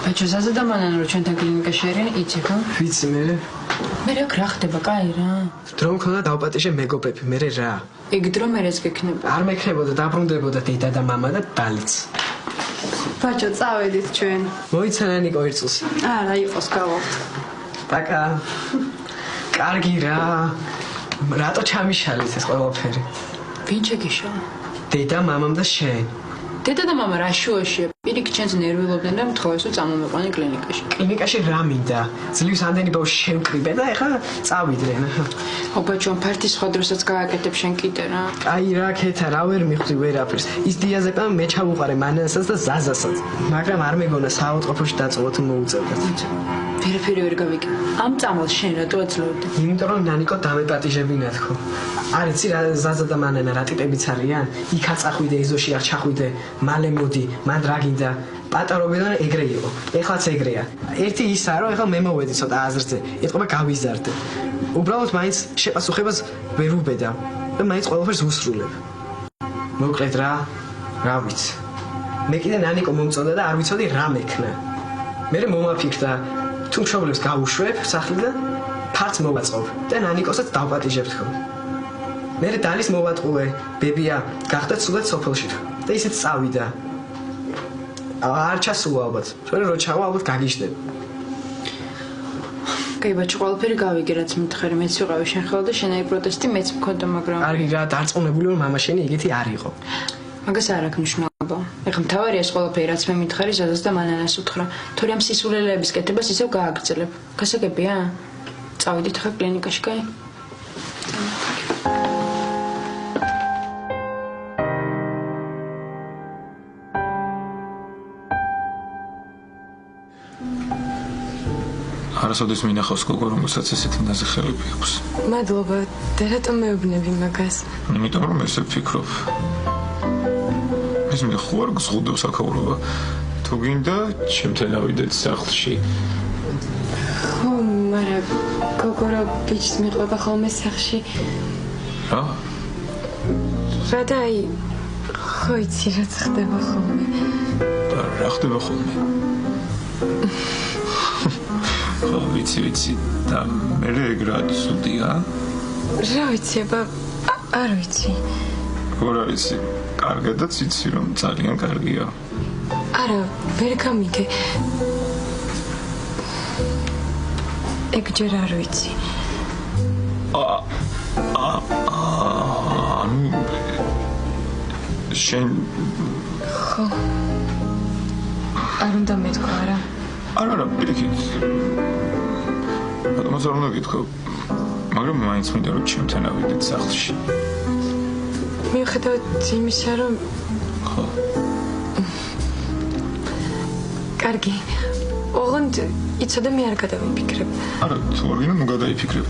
ბაჭო ზაზა მანან რო ჩვენთან კლინიკაში არიან იცი ხო? ვიცი მე რა ხდება, კაი რა. დრო მქონდა დავპატიჟე მეგობრები, მე რა. ეგ დრო მერეც გექნება. არ მექნებოდა, დაბრუნდებოდა დედა და მამა და დალიც. ბაჭო, წავედით ჩვენ. მოიცანა ნიკო ერწილს. არა, იყოს გავავთ. პაკა. კარგი რა. რატო ჩამიშალეთ ეს ყველაფერი? ვინ შეგიშალა? დედა, მამამ და შენ. დედა და მამა რა შუაშია? პირიქით ჩვენს ნერვიულობდნენ და მთხოვეს რომ წამომეყვანე კლინიკაში. კლინიკაში რა მინდა? ძლივს ამდენი ბავშვი შევკრიბე და ეხლა წავიდნენ. ობაჭო, ფართი სხვა დროსაც გააკეთებ შენ კიდე რა. კაი რა, ქეთა, რა ვერ მიხვდი ვერაფერს. ის დიაზეპამ მე ჩავუყარე მანასაც და ზაზასაც. მაგრამ არ მეგონა საავადმყოფოში დაწოვა თუ მოუწევდათ. ვერაფერი ვერ გავიგე. ამ წამალს შენ რატო აძლევდი? იმიტომ რომ ნანიკო დამეპატიჟებინა თქო. არ იცი რა ზაზა და მანანა რა ტიპებიც არიან? იქ აწახვიდე, ეზოში არ ჩახვიდე, მალე მოდი, მან რა გინდა? პატარობიდან ეგრე იყო. ეხლაც ეგრეა. ერთი ისაა რომ ეხლა მე მოვედი ცოტა აზრზე. ეთქობა გავიზარდე. უბრალოდ მაინც შეპასუხებას ვერ უბედა და მაინც ყველაფერს უსრულებ. მოკლედ რა ვიცი. მე კიდე ნანიკო მომწონდა და არ ვიცოდი რა მექნა. მე მომაფიქრდა თუ მშობლებს გავუშვებ სახლიდან, ფარც მოვაწყობ და ნანიკოსაც დავპატიჟებ თქო. მე დალის მოვატყუე, ბებია, გახდა ცუდად სოფელში და ისიც წავიდა. არ ჩასულა ალბათ. შენ რო ჩავა ალბათ გაგიჟდები. კაი ბაჭო, ყველაფერი გავიგე რაც მითხარი, მეც ვიყავი შენ ხელა და შენაი პროტესტი მეც მქონდა, მაგრამ კარგი რა, დარწმუნებული რომ მამა შენი ეგეთი არ იყო. მაგას არ აქვს მნიშვნელობა. ეხლა მთავარია ეს ყველაფერი რაც მე მითხარი ზაზას და მანანას უთხრა. თორემ სისულელეების კეთებას ისევ გააგრძელებ. გასაგებია? წავიდით ხა კლინიკაში, კაი? არასოდეს მინახავს გოგო, რომელსაც ესეთი ნაზიხელები აქვს. მადლობა, და რატომ მეუბნები მაგას? იმიტომ რომ ესე ვფიქრობ. ეს მე ხო არ გზღუდავს აქაურობა. თუ გინდა, ჩემთან ავიდეთ სახლში. ხო, მაგრამ გოგო რა ბიჭს მიყვება ხოლმე სახლში. რა? რადაი, ხო იცი რაც ხდება ხოლმე. რა ხდება ხოლმე? ხო, ვიცი და მე ეგ რა ცუდია? რა ვიცი, არ ვიცი. როგორ არის? კარგადაც იცი რომ ძალიან კარგია. არა, ვერ გამიგე. ეგ ჯერ არ ვიცი. შენ ხო. არ უნდა მეთქვა რა. არა, პირიქით. ამას არ უნდა გითხრა. მაგრამ მაინც მინდა რომ ჩემთან ავიდეთ სახლში. მიუხედავად იმისა, რომ ხო. კარგი. ოღონდ იცოდე მე არ გადავიფიქრებ. არა, თუ არ გინდა, ნუ გადაიფიქრებ.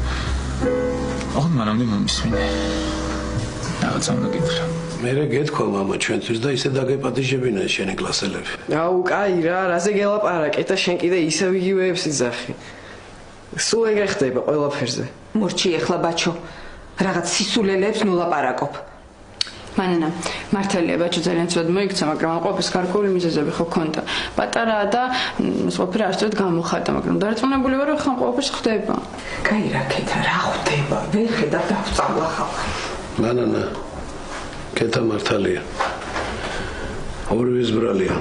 ოღონდ მანამდე მომისმინე. რაღაცა უნდა გითხრა. მე გეთქვა მამა ჩვენთვის და ისე დაგეპატიჟებინა შენი კლასელები. აუ, კაი რა, რაზე გელაპარაკე და შენ კიდე ისევ იგივეებს იძახი. სულ ეგრე ხდება ყველაფერზე. მორჩი ეხლა ბაჩო, რაღაც სისულელებს ნულაპარაკობ. მანანა, მართალია ბაჭო ძალიან ცუდად მოიქცა, მაგრამ ამ ყოფის გარკვეული მიზეზები ხო ქონდა. პატარაა და ეს ყოფილი არასდროს გამოხატა, მაგრამ დარწმუნებული ვარ, რომ ხან ყველაფერს ხდება. კაი რა ქეთა, რა ხდება? ვერ ხედა დავწავლა ხალხი. მანანა, ქეთა მართალია. ორივე ზბრალია.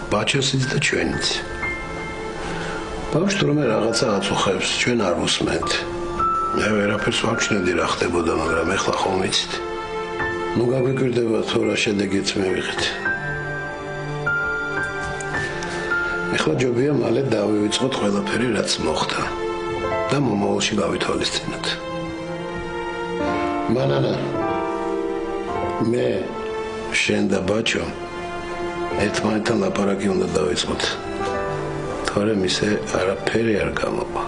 ბაჩოსიც და ჩვენიც. ბავშვს რომ რაღაცა აწუხებს, ჩვენ არ უსმენთ. მე ვერაფერს არ ვჩნევდი რა ხდებოდა, მაგრამ ეხლა ხომ ვიცით. ნუ გაგვიკვირდება თუ რა შედეგიც მივიღეთ. ეხლა ჯობია მალე დავივიწყოთ ყველაფერი რაც მოხდა და მომავალში გავითვალისწინოთ. მანანა, მე, შენ და ბაჩო ერთმანეთთან ლაპარაკი უნდა დავიწყოთ. თორემ ისე არაფერი არ გამოვა.